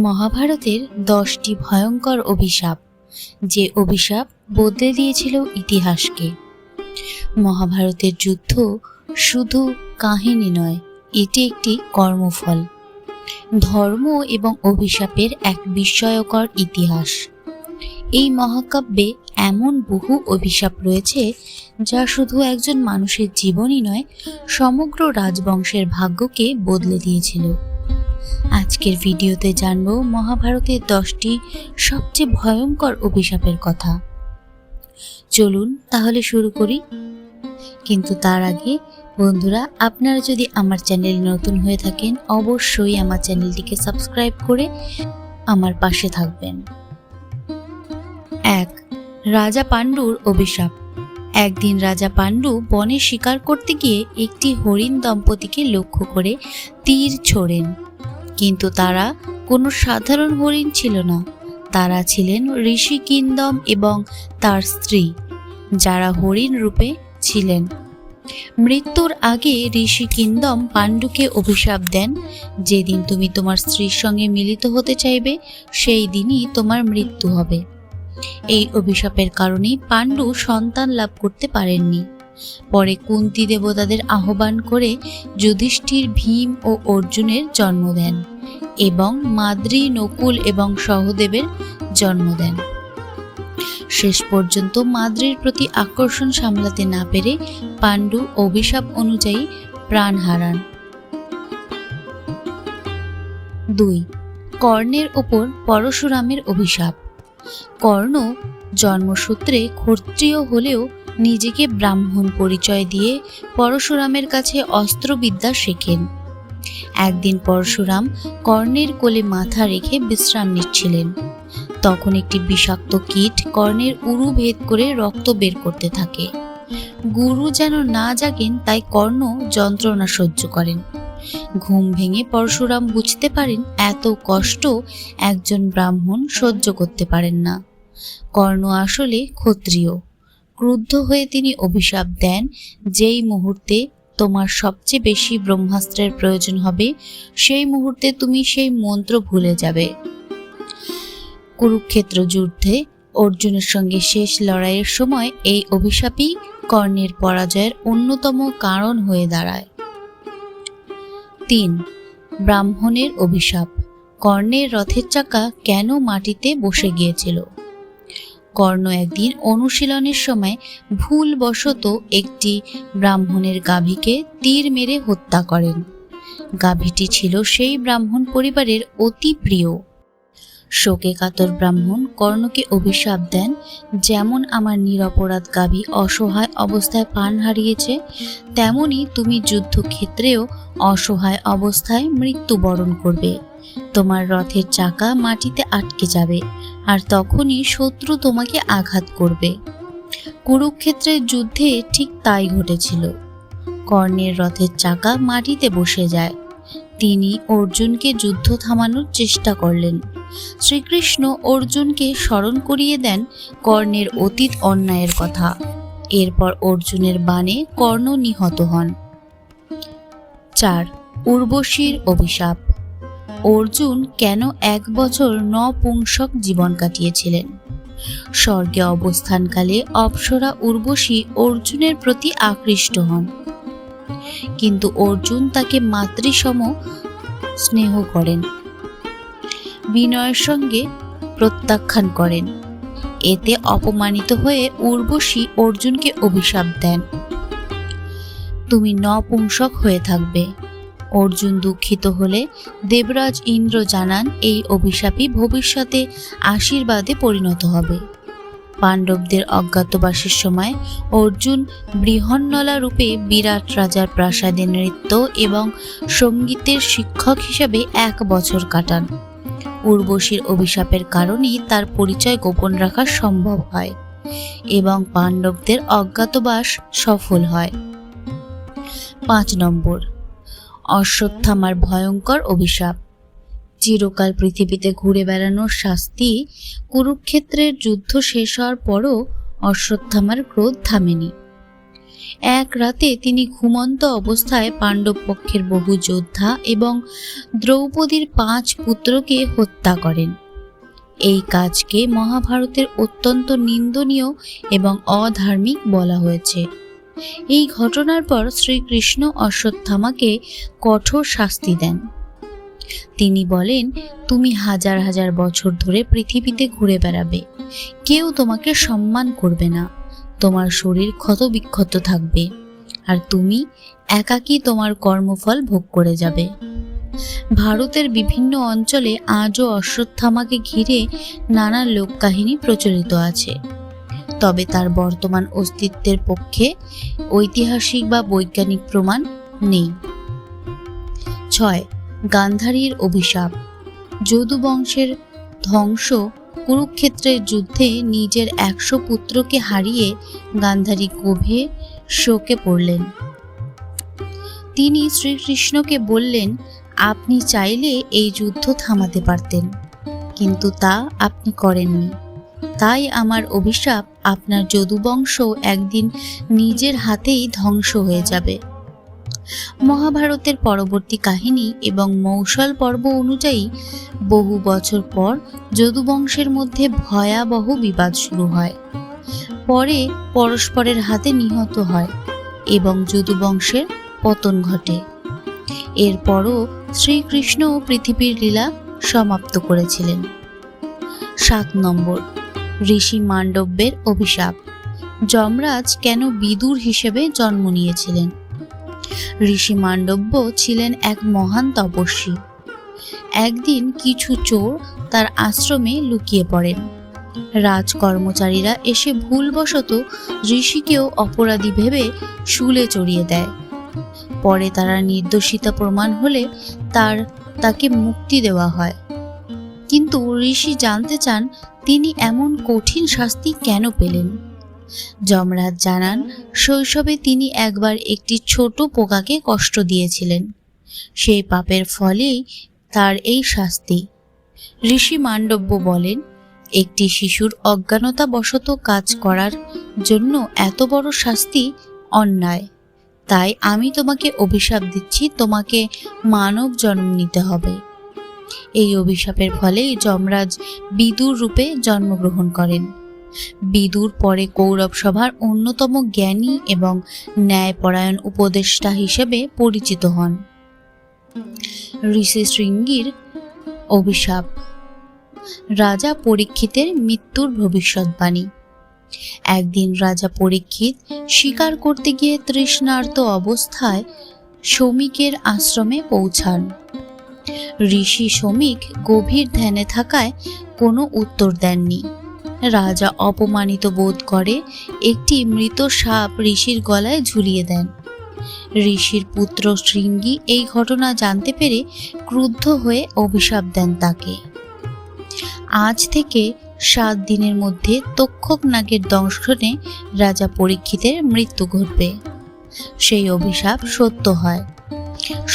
মহাভারতের 10টি ভয়ঙ্কর অভিশাপ, যে অভিশাপ বদলে দিয়েছিল ইতিহাসকে। মহাভারতের যুদ্ধ শুধু কাহিনী নয়, এটি একটি কর্মফল, ধর্ম এবং অভিশাপের এক বিস্ময়কর ইতিহাস। এই মহাকাব্যে এমন বহু অভিশাপ রয়েছে যা শুধু একজন মানুষের জীবনই নয়, সমগ্র রাজবংশের ভাগ্যকে বদলে দিয়েছিল। আজকের ভিডিওতে জানব মহাভারতের 10টি সবচেয়ে ভয়ঙ্কর অভিশাপের কথা। চলুন তাহলে শুরু করি। কিন্তু তার আগে বন্ধুরা, আপনারা যদি আমার চ্যানেলে নতুন হয়ে থাকেন, অবশ্যই আমার চ্যানেলটিকে সাবস্ক্রাইব করে আমার পাশে থাকবেন। 1. রাজা পাণ্ডুর অভিশাপ। একদিন রাজা পাণ্ডু বনে শিকার করতে গিয়ে একটি হরিণ দম্পতিকে লক্ষ্য করে তীর ছোড়েন। কিন্তু তারা কোনো সাধারণ হরিণ ছিল না, তারা ছিলেন ঋষি কিন্দম এবং তার স্ত্রী, যারা হরিণ রূপে ছিলেন। মৃত্যুর আগে ঋষি কিন্দম পাণ্ডুকে অভিশাপ দেন, যেদিন তুমি তোমার স্ত্রীর সঙ্গে মিলিত হতে চাইবে সেই দিনই তোমার মৃত্যু হবে। এই অভিশাপের কারণেই পাণ্ডু সন্তান লাভ করতে পারেননি। পরে কুন্তী দেবতাদের আহ্বান করে যুধিষ্ঠির, ভীম ও অর্জুনের জন্ম দেন এবং মাদ্রী, নকুল এবং সহদেবের জন্ম দেন। শেষ পর্যন্ত মাদ্রীর প্রতি আকর্ষণ সামলাতে না পেরে পাণ্ডু অভিশাপ অনুযায়ী প্রাণ হারান। 2. কর্ণের ওপর পরশুরামের অভিশাপ। কর্ণ জন্মসূত্রে ক্ষত্রিয় হলেও নিজেকে ব্রাহ্মণ পরিচয় দিয়ে পরশুরামের কাছে অস্ত্রবিদ্যা শেখেন। একদিন পরশুরাম কর্ণের কোলে মাথা রেখে বিশ্রাম নিচ্ছিলেন। তখন একটি বিষাক্ত কীট কর্ণের উরু ভেদ করে রক্ত বের করতে থাকে। গুরু যেন না জাগেন তাই কর্ণ যন্ত্রণা সহ্য করেন। ঘুম ভেঙে পরশুরাম বুঝতে পারেন এত কষ্ট একজন ব্রাহ্মণ সহ্য করতে পারেন না। কর্ণ আসলে ক্ষত্রিয়। ক্রুদ্ধ হয়ে তিনি অভিশাপ দেন, যেই মুহূর্তে তোমার সবচেয়ে বেশি ব্রহ্মাস্ত্রের প্রয়োজন হবে সেই মুহূর্তে তুমি সেই মন্ত্র ভুলে যাবে। কুরুক্ষেত্র যুদ্ধে অর্জুনের সঙ্গে শেষ লড়াইয়ের সময় এই অভিশাপই কর্ণের পরাজয়ের অন্যতম কারণ হয়ে দাঁড়ায়। 3. ব্রাহ্মণের অভিশাপ। কর্ণের রথের চাকা কেন মাটিতে বসে গিয়েছিল? কর্ণ একদিন অনুশীলনের সময় ভুলবশত একটি ব্রাহ্মণের গাভীকে তীর মেরে হত্যা করেন। গাভীটি ছিল সেই ব্রাহ্মণ পরিবারের অতি প্রিয়। শোকে কাতর ব্রাহ্মণ কর্ণকে অভিশাপ দেন, যেমন আমার নিরপরাধ গাভী অসহায় অবস্থায় প্রাণ হারিয়েছে, তেমনি তুমি যুদ্ধক্ষেত্রেও অসহায় অবস্থায় মৃত্যুবরণ করবে। তোমার রথের চাকা মাটিতে আটকে যাবে আর তখনই শত্রু তোমাকে আঘাত করবে। কুরুক্ষেত্রের যুদ্ধে ঠিক তাই ঘটেছিল। কর্ণের রথের চাকা মাটিতে বসে যায়। তিনি অর্জুনকে যুদ্ধ থামানোর চেষ্টা করলেন। শ্রীকৃষ্ণ অর্জুনকে স্মরণ করিয়ে দেন কর্ণের অতীত অন্যায়ের কথা। এরপর অর্জুনের বাণে কর্ণ নিহত হন। 4. উর্বশীর অভিশাপ। অর্জুন কেন 1 বছর নপুংসক জীবন কাটিয়েছিলেন? স্বর্গে অবস্থানকালে অপ্সরা উর্বশী অর্জুনের প্রতি আকৃষ্ট হন, কিন্তু অর্জুন তাকে মাতৃসম স্নেহ করেন, বিনয়ের সঙ্গে প্রত্যাখ্যান করেন। এতে অপমানিত হয়ে উর্বশী অর্জুনকে অভিশাপ দেন, তুমি নপুংসক হয়ে থাকবে। অর্জুন দুঃখিত হলে দেবরাজ ইন্দ্র জানান এই অভিশাপই ভবিষ্যতে আশীর্বাদে পরিণত হবে। পাণ্ডবদের অজ্ঞাতবাসের সময় অর্জুন বৃহন্নলা রূপে বিরাট রাজার প্রাসাদে নৃত্য এবং সঙ্গীতের শিক্ষক হিসেবে 1 বছর কাটান। উর্বশীর অভিশাপের কারণেই তার পরিচয় গোপন রাখা সম্ভব হয় এবং পাণ্ডবদের অজ্ঞাতবাস সফল হয়। 5 নম্বর, অশ্বত্থামার ভয়ঙ্কর অভিশাপ। চিরকাল পৃথিবীতে ঘুরে বেড়ানোর শাস্তি। কুরুক্ষেত্রের যুদ্ধ শেষ হওয়ার পরও অশ্বত্থামার ক্রোধ থামেনি। এক রাতে তিনি ঘুমন্ত অবস্থায় পাণ্ডব পক্ষের বহু যোদ্ধা এবং দ্রৌপদীর 5 পুত্রকে হত্যা করেন। এই কাজকে মহাভারতের অত্যন্ত নিন্দনীয় এবং অধার্মিক বলা হয়েছে। এই ঘটনার পর শ্রীকৃষ্ণ অশ্বত্থামাকে কঠোর শাস্তি দেন। তিনি বলেন, তুমি হাজার হাজার বছর ধরে পৃথিবীতে ঘুরে বেড়াবে, কেউ তোমাকে সম্মান করবে না, তোমার শরীর ক্ষতবিক্ষত থাকবে, আর তুমি একাকী তোমার কর্মফল ভোগ করে যাবে। ভারতের বিভিন্ন অঞ্চলে আজও অশ্বত্থামাকে ঘিরে নানা লোককাহিনী প্রচলিত আছে, তবে তার বর্তমান অস্তিত্বের পক্ষে ঐতিহাসিক বা বৈজ্ঞানিক প্রমাণ নেই। 6. গান্ধারীর অভিশাপ। যদু বংশের ধ্বংস। কুরুক্ষেত্রের যুদ্ধে নিজের 100 পুত্রকে হারিয়ে গান্ধারী গভীর শোকে পড়লেন। তিনি শ্রীকৃষ্ণকে বললেন, আপনি চাইলে এই যুদ্ধ থামাতে পারতেন, কিন্তু তা আপনি করেননি। তাই আমার অভিশাপ, আপনার যদুবংশ একদিন নিজের হাতেই ধ্বংস হয়ে যাবে। মহাভারতের পরবর্তী কাহিনী এবং মৌসল পর্ব অনুযায়ী বহু বছর পর যদুবংশের মধ্যে ভয়াবহ বিবাদ শুরু হয়। পরে পরস্পরের হাতে নিহত হয় এবং যদুবংশের পতন ঘটে। এরপরও শ্রীকৃষ্ণ পৃথিবীর লীলা সমাপ্ত করেছিলেন। 7 নম্বর, ঋষি মান্ডব্যের অভিশাপ। যমরাজ কেন বিদুর হিসেবে জন্ম নিয়েছিলেন? ঋষি মান্ডব্য ছিলেন এক মহান তপস্বী। একদিন কিছু চোর তার আশ্রমে লুকিয়ে পড়েন। রাজকর্মচারীরা এসে ভুলবশত ঋষিকেও অপরাধী ভেবে শুলে চড়িয়ে দেয়। পরে তারা নির্দোষিতা প্রমাণ হলে তাকে মুক্তি দেওয়া হয়। কিন্তু ঋষি জানতে চান তিনি এমন কঠিন শাস্তি কেন পেলেন। যমরাজ জানান, শৈশবে তিনি একবার একটি ছোট পোকাকে কষ্ট দিয়েছিলেন, সেই পাপের ফলেই তার এই শাস্তি। ঋষি মান্ডব্য বলেন, একটি শিশুর অজ্ঞানতাবশত কাজ করার জন্য এত বড় শাস্তি অন্যায়। তাই আমি তোমাকে অভিশাপ দিচ্ছি, তোমাকে মানব জন্ম নিতে হবে। এই অভিশাপের ফলেই যমরাজ বিদুর রূপে জন্মগ্রহণ করেন। বিদুর পরে কৌরব সভার অন্যতম জ্ঞানী এবং ন্যায়পরায়ণ উপদেষ্টা হিসেবে পরিচিত হন। ঋষি শৃঙ্গির অভিশাপ। রাজা পরীক্ষিতের মৃত্যুর ভবিষ্যৎবাণী। একদিন রাজা পরীক্ষিত শিকার করতে গিয়ে তৃষ্ণার্ত অবস্থায় শমিকের আশ্রমে পৌঁছান। ঋষি শমিক গভীর ধ্যানে থাকায় কোনো উত্তর দেননি। রাজা অপমানিত বোধ করে একটি মৃত সাপ ঋষির গলায় ঝুলিয়ে দেন। ঋষির পুত্র শৃঙ্গী এই ঘটনা জানতে পেরে ক্রুদ্ধ হয়ে অভিশাপ দেন তাকে। আজ থেকে 7 দিনের মধ্যে তক্ষক নাগের দংশনে রাজা পরীক্ষিতের মৃত্যু ঘটবে। সেই অভিশাপ সত্য হয়।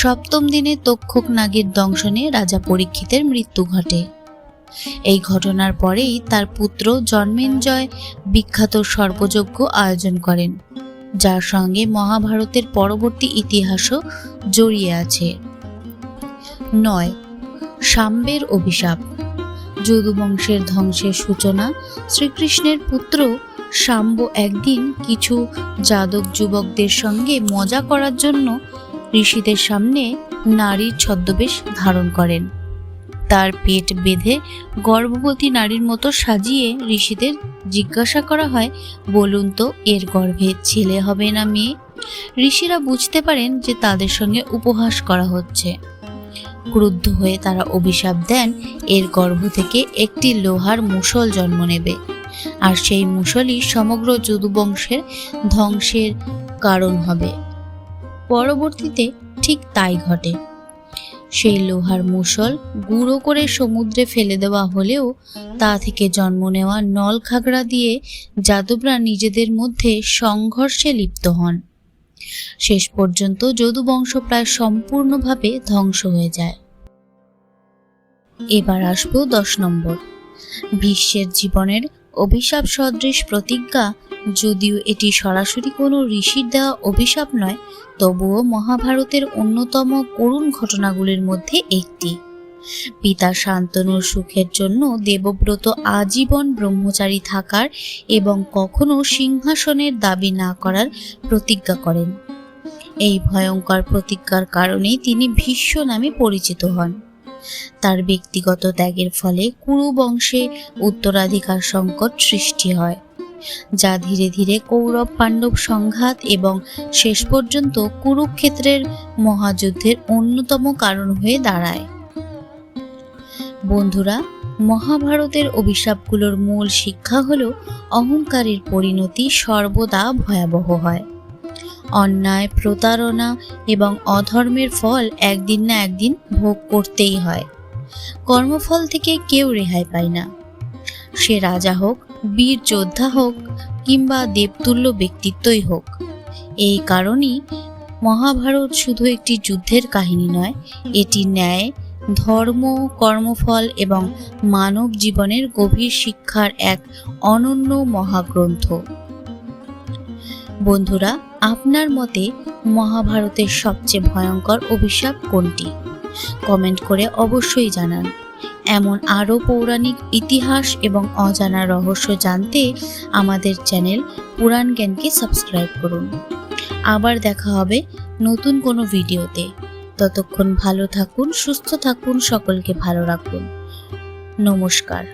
7ম দিনে তক্ষক নাগের দংশনে রাজা পরীক্ষিতের মৃত্যু ঘটে। এই ঘটনার পরেই তার পুত্র জন্মেঞ্জয় বিখ্যাত সর্পযজ্ঞ আয়োজন করেন, যার সঙ্গে মহাভারতের পরবর্তী ইতিহাসও জড়িয়ে আছে। 9. শাম্বের অভিশাপ। যদুবংশের ধ্বংসের সূচনা। শ্রীকৃষ্ণের পুত্র শাম্ব একদিন কিছু যাদব যুবকদের সঙ্গে মজা করার জন্য ঋষিদের সামনে নারীর ছদ্মবেশ ধারণ করেন। তার পেট বেঁধে গর্ভবতী নারীর মতো সাজিয়ে ঋষিদের জিজ্ঞাসা করা হয়, বলুন তো এর গর্ভে ছেলে হবে না মেয়ে? ঋষিরা বুঝতে পারেন যে তাদের সঙ্গে উপহাস করা হচ্ছে। ক্রুদ্ধ হয়ে তারা অভিশাপ দেন, এর গর্ভ থেকে একটি লোহার মুষল জন্ম নেবে, আর সেই মুষলই সমগ্র যদুবংশের ধ্বংসের কারণ হবে। পরবর্তীতে ঠিক তাই ঘটে। সেই লোহার মুষল গুঁড়ো করে সমুদ্রে ফেলে দেওয়া হলেও তা থেকে জন্ম নেওয়া নলখাগড়া দিয়ে যাদবরা নিজেদের মধ্যে সংঘর্ষে লিপ্ত হন। শেষ পর্যন্ত যদুবংশ প্রায় সম্পূর্ণভাবে ধ্বংস হয়ে যায়। এবার আসবো 10 নম্বর, ভীষ্মের জীবনের অভিশাপ সদৃশ প্রতিজ্ঞা যদিও এটি সরাসরি কোনো ঋষির দেওয়া অভিশাপ নয়, তবুও মহাভারতের অন্যতম করুণ ঘটনাগুলির মধ্যে একটি। পিতা শান্তনুর সুখের জন্য দেবব্রত আজীবন ব্রহ্মচারী থাকার এবং কখনো সিংহাসনের দাবি না করার প্রতিজ্ঞা করেন। এই ভয়ঙ্কর প্রতিজ্ঞার কারণেই তিনি ভীষ্ম নামে পরিচিত হন। তার ব্যক্তিগত ত্যাগের ফলে কুরু বংশে উত্তরাধিকার সংকট সৃষ্টি হয়, যা ধীরে ধীরে কৌরব পাণ্ডব সংঘাত এবং শেষ পর্যন্ত কুরুক্ষেত্রের মহাযুদ্ধের অন্যতম কারণ হয়ে দাঁড়ায়। বন্ধুরা, মহাভারতের অভিশাপগুলোর মূল শিক্ষা হল অহংকারের পরিণতি সর্বদা ভয়াবহ হয়। অন্যায়, প্রতারণা এবং অধর্মের ফল একদিন না একদিন ভোগ করতেই হয়। কর্মফল থেকে কেউ রেহাই পায় না, সে রাজা হোক, বীর যোদ্ধা হোক কিংবা দেবতুল্য ব্যক্তিত্বই হোক। এই কারণেই মহাভারত শুধু একটি যুদ্ধের কাহিনী নয়, এটি ন্যায়, ধর্ম, কর্মফল এবং মানব জীবনের গভীর শিক্ষার এক অনন্য মহাগ্রন্থ। বন্ধুরা, আপনার মতে মহাভারতের সবচেয়ে ভয়ঙ্কর অভিশাপ কোনটি? কমেন্ট করে অবশ্যই জানান। এমন আরও পৌরাণিক ইতিহাস এবং অজানা রহস্য জানতে আমাদের চ্যানেল পুরাণ জ্ঞানকে সাবস্ক্রাইব করুন। আবার দেখা হবে নতুন কোনো ভিডিওতে। ততক্ষণ ভালো থাকুন, সুস্থ থাকুন, সকলকে ভালো রাখুন। নমস্কার।